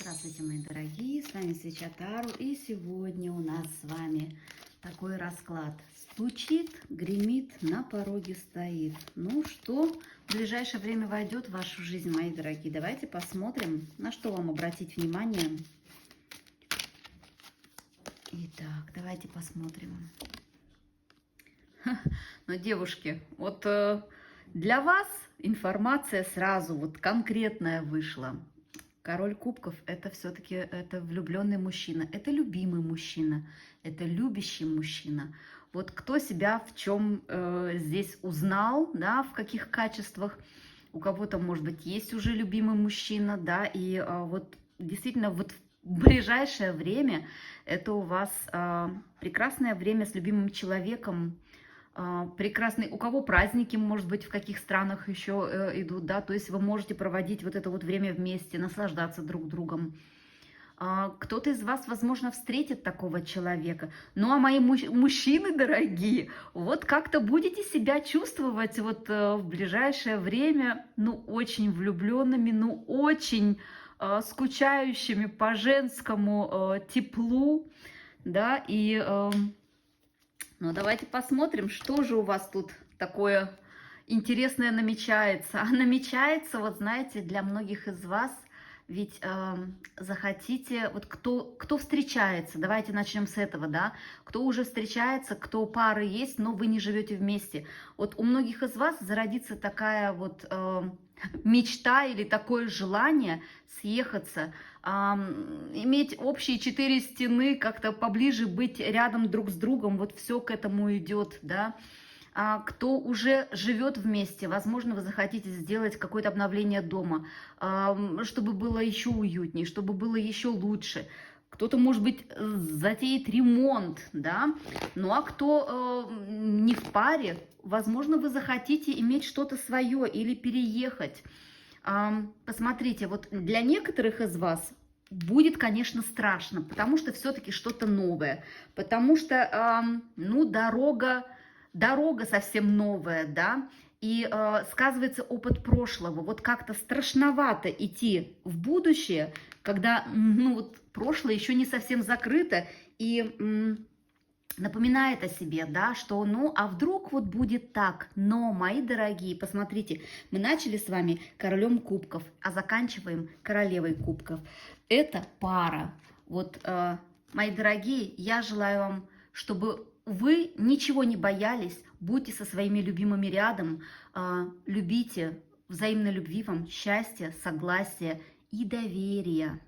Здравствуйте, мои дорогие, с вами Свеча Таро, и сегодня у нас с вами такой расклад. Стучит, гремит, на пороге стоит. Ну что, в ближайшее время войдет в вашу жизнь, мои дорогие? Давайте посмотрим, на что вам обратить внимание. Итак, давайте посмотрим. Ну, девушки, вот для вас информация сразу вот конкретная вышла. Король кубков – это все-таки это влюбленный мужчина, это любимый мужчина, это любящий мужчина. Вот кто себя в чем здесь узнал, да, в каких качествах, у кого-то, может быть, есть уже любимый мужчина, да, и вот действительно вот в ближайшее время это у вас прекрасное время с любимым человеком, прекрасный, у кого праздники, может быть, в каких странах еще идут, да, то есть вы можете проводить вот это вот время вместе, наслаждаться друг другом. Кто-то из вас, возможно, встретит такого человека. Ну, а мои мужчины дорогие, вот как-то будете себя чувствовать вот в ближайшее время, ну, очень влюбленными, ну, очень скучающими по женскому теплу, да, и... Ну, давайте посмотрим, что же у вас тут такое интересное намечается. А намечается, вот знаете, для многих из вас, ведь захотите, вот кто встречается, давайте начнем с этого, да, кто уже встречается, кто пары есть, но вы не живете вместе. Вот у многих из вас зародится такая вот мечта или такое желание съехаться, иметь общие четыре стены, как-то поближе быть рядом друг с другом, вот все к этому идет, да. Кто уже живет вместе, возможно, вы захотите сделать какое-то обновление дома, чтобы было еще уютнее, чтобы было еще лучше. Кто-то, может быть, затеет ремонт, да. Ну, а кто не в паре, возможно, вы захотите иметь что-то свое или переехать. Посмотрите, вот для некоторых из вас будет, конечно, страшно, потому что все-таки что-то новое, потому что, ну, дорога совсем новая, да, и сказывается опыт прошлого. Вот как-то страшновато идти в будущее, когда, ну, вот прошлое еще не совсем закрыто, и напоминает о себе, да, что, ну, а вдруг вот будет так. Но, мои дорогие, посмотрите, мы начали с вами королем кубков, а заканчиваем королевой кубков. Это пара. Вот, мои дорогие, я желаю вам, чтобы вы ничего не боялись, будьте со своими любимыми рядом, любите, взаимной любви вам, счастья, согласия и доверия.